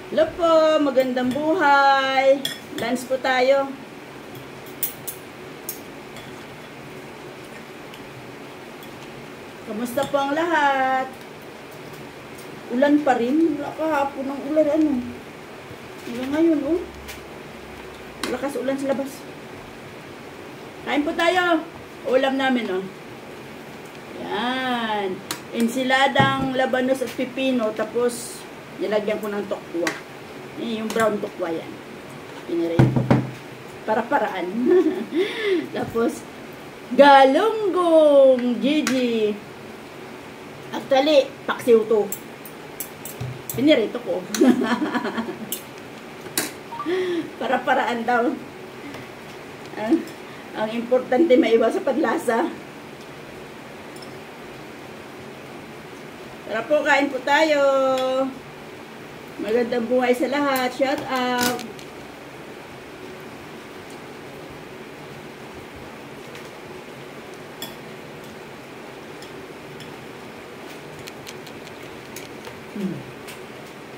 Hello po, magandang buhay. Lunch po tayo. Kamusta po ang lahat? Ulan pa rin. Wala kahapon ng ulan ano. Hanggang ngayon oh. Malakas ulan sa labas. Kain po tayo. Ulam namin oh. Yan. Ensiladang labanos at pipino. Tapos nilagyan ko ng tokwa. Yung brown tokwa yan. Pinirin ko. Para-paraan. Tapos galunggong. Gigi. Actually, paksiw to. Pinirito ko. Para-paraan daw. Ang importante maiwas sa panlasa. Tara po, kain po tayo. Magandang buhay sa lahat. Shout out.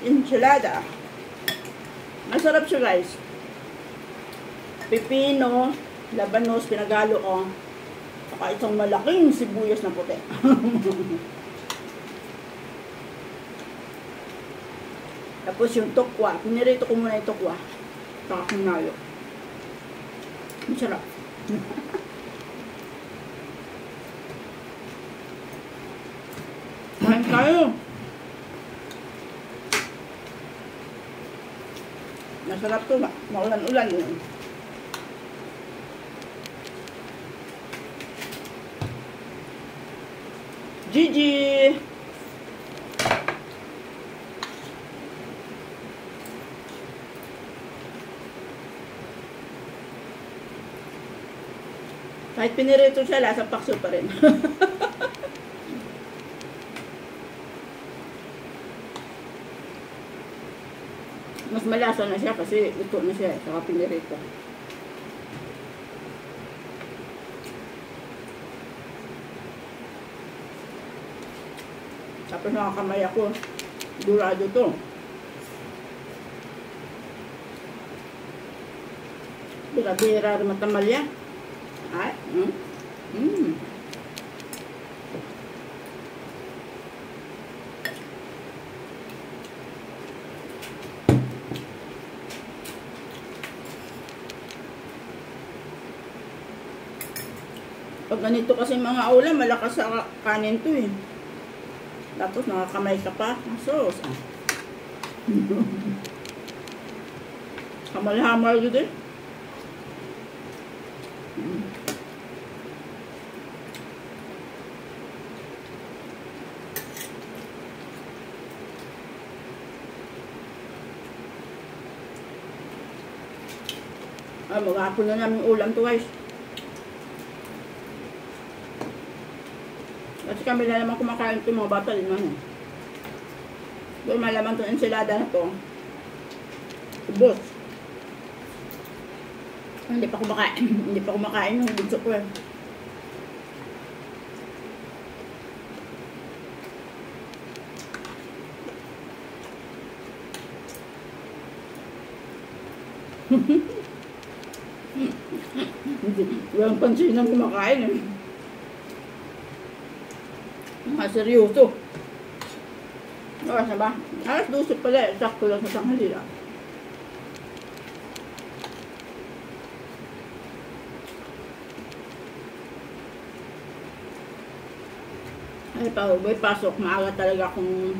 Enchilada. Masarap siya guys. Pipino, labanos, pinagalo ko. Saka isang malaking sibuyas na puti. Tapos yung tokwa. Pinirito ko muna yung tokwa. Saka kunalo. Masarap. Kain tayo. Masarap to ba? Maulan-ulan yun. Gigi! Kahit pinirito siya, lasa pakso pa rin. Mas malasa na siya kasi ito na siya, saka pinirito. Tapos nakakamay ako, durado to. Bira-bira matamalya. Ay, Pag ganito kasi mga ulam, malakas sa kanin to eh. Tapos nakakamay ka pa. Sos. Kamal-hamal yun eh. Maghapon na namin ulam to guys. Kasi kami na naman kumakain ito mga bata din naman. Doon malaman itong ensilada na to. Ubos. Hindi pa kumakain. Hindi pa kumakain yung bunso ko eh. Walang pansin ang kumakain eh. Seryoso. Oras na ba? Alas 12 pala eh. Sakto lang sa tanghali lang. Ay pa, may pasok. Maaga talaga akong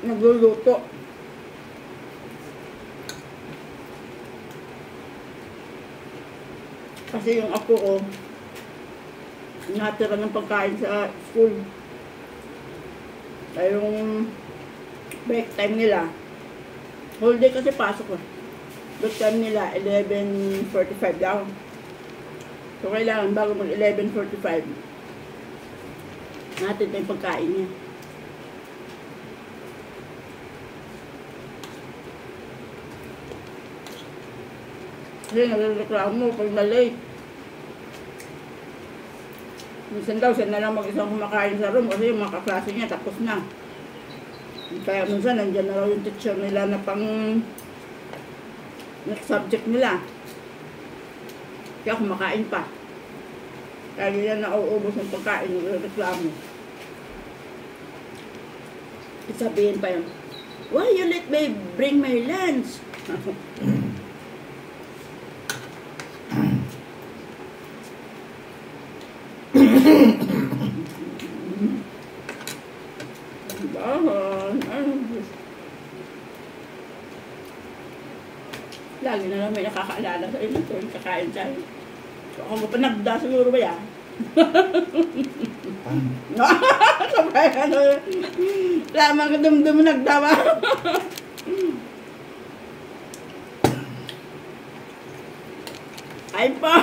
nagluluto. Kasi yung apo ko natira ng pagkain sa school. Ay yung break time nila. Whole day kasi pasok ko. Break time nila 11:45 daw. So kailangan bago mag 11:45 natin yung pagkain niya. Kasi nagreklamo pag na-late. Minsan daw siya na lang mag-isang kumakain sa room kasi yung mga kaklase niya tapos na. Kaya minsan nandiyan na raw yung teacher nila na pang next subject nila. Kaya kumakain pa. Kaya nila nauubos ng pagkain ng reklamo. Sabihin pa yun, why you let me bring my lunch? Lagi na lang may nakakaalala sa inyo tuwing kakain tayo. So, ako mapanagda siguro ba yan? Sabay ano, lamang ka dumdum nagdawa. Ay pa.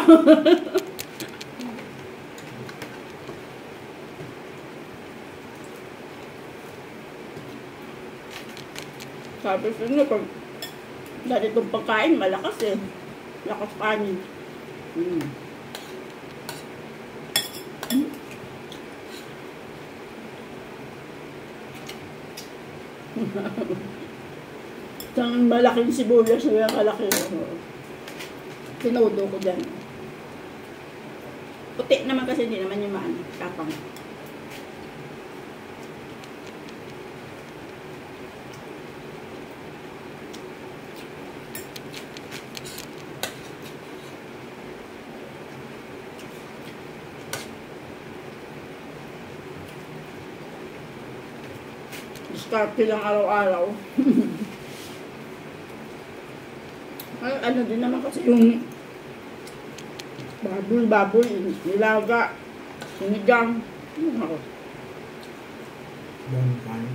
Sabi sa inyo, pag dati itong pagkain, malakas eh. Lakas panin. Isang malaking sibuyas na yung kalaki. Sinudo ko dyan. Puti naman kasi hindi naman yung maano. Tapang. Diskarte lang araw-araw. Ay, ano din naman kasi yung baboy, nilaga, sinigang. Ako. Dami kain.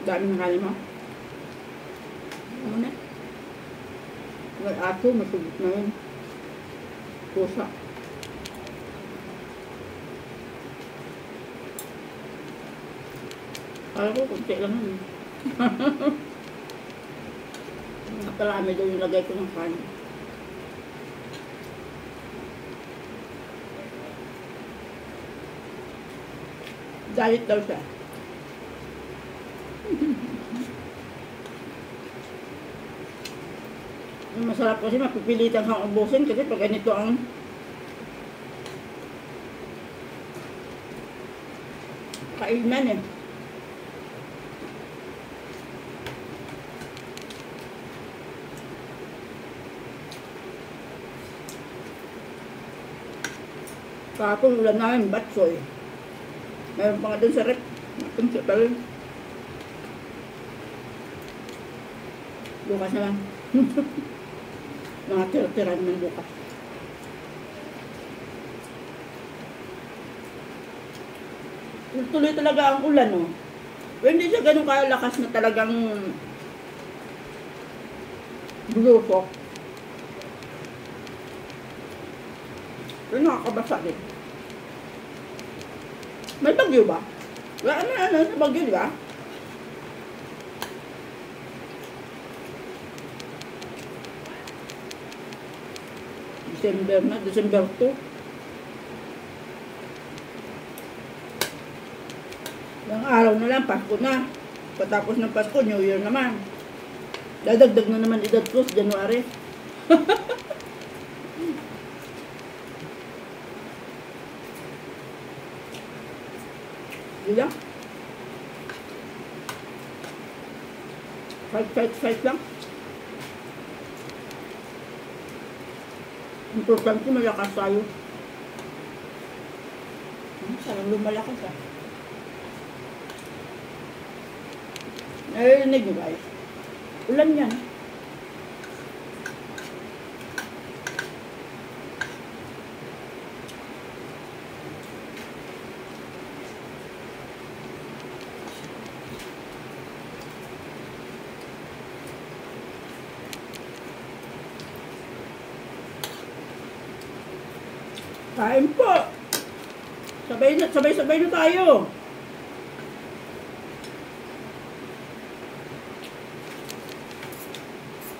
Dami ng kanin mo. Ano na? May ato, masugot na yun. Pusa. Kala ko, kunti lang yun. Naparami daw yung lagay ko ng kanin. Diet daw siya. Masarap kasi mapipilitan kang ubusin kasi pag ganito ang kainan eh. Kahapon ulam namin, batsoy. Meron pa nga dun sa rep. Napunta pa rin. Bukas na lang. Mga tira-tira naman bukas. Tuloy talaga ang ulan, no? Pero hindi siya ganun kalakas na talagang blusok. Pero nakakabasa din. May bagyo ba? Wala na sa bagyo, di ba? December na, December 2. Ilang araw na lang, Pasko na. Patapos ng Pasko, New Year naman. Dadagdag na naman edad ko sa January. Hindi lang. Fight lang. Importante malakas tayo. Sarang lumalakas ah. Narinig nyo guys. Ulan yan. Kain po. Sabay na tayo.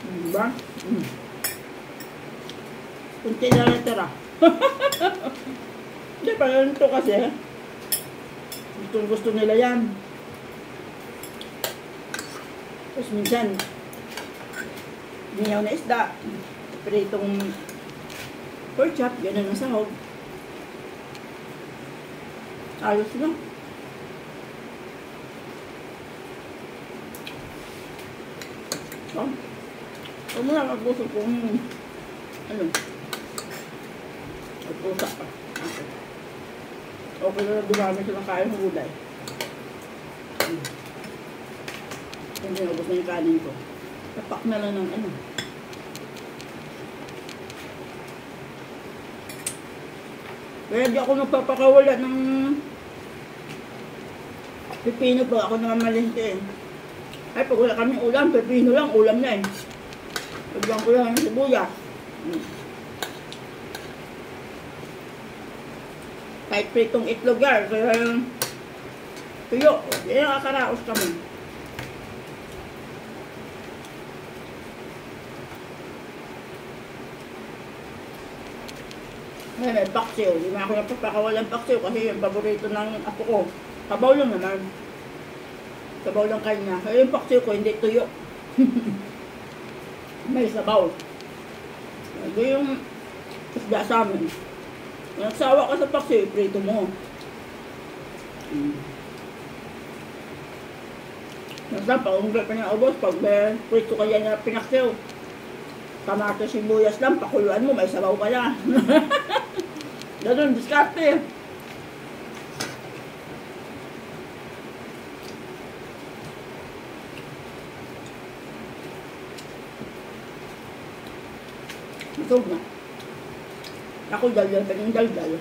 Diba? Kunti na natira. Hindi pa yun ito kasi. Gusto nila yan. Tapos minsan, niyaw na isda, pritong pork chop, gano'n ang sahog. Ayos lang. So, huwag mo lang magpuso kung ano, magpusa pa. Okay na dumami sila kain ng gulay. Hindi na ubos na yung kanin ko. Tapak na lang ng ano. Kaya di ako nagpapakawala ng pipino pag ako namamalente eh. Ay, pag wala kami ulam, pipino lang, ulam na eh. Pagyan ko lang ng sibuyas. Kahit pritong itlog yan, kaya tuyo, yan nakakaraos kami. May paksiw, hindi na ako napapakawalan paksiw kasi yung paborito ng apo ko. Sabaw lang naman. Sabaw lang kanya. Kaya yung paksiw ko, hindi tuyo. May sabaw. Ito yung isda sa amin. Kung nagsawa ka sa paksiw, iprito mo. Nasa pa, kung pa niya ubos, pag prito ka yan na pinaksiw, kamatis sibuyas lang, pakuluan mo, may sabaw ka na. Ganun, diskarte. Busog na. Ako daldal pa ng daldal.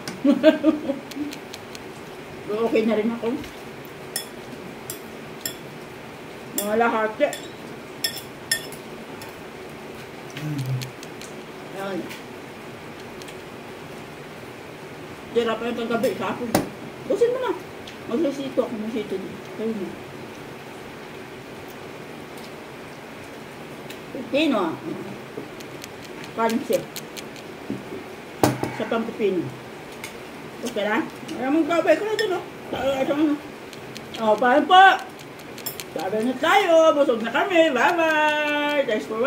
Pero okay na rin ako. Mga lahate. Ayan. Tira pa yung kagabi sa akin. Busin mo na. Magsasito ako ng sito dito. Kayo na. Pipino ah. Pansit. Sa pampipino. Okay na? Maraming gabay ko na dun oh. Oh, paano po? Sabi na tayo. Busog na kami. Bye-bye. Thanks for watching.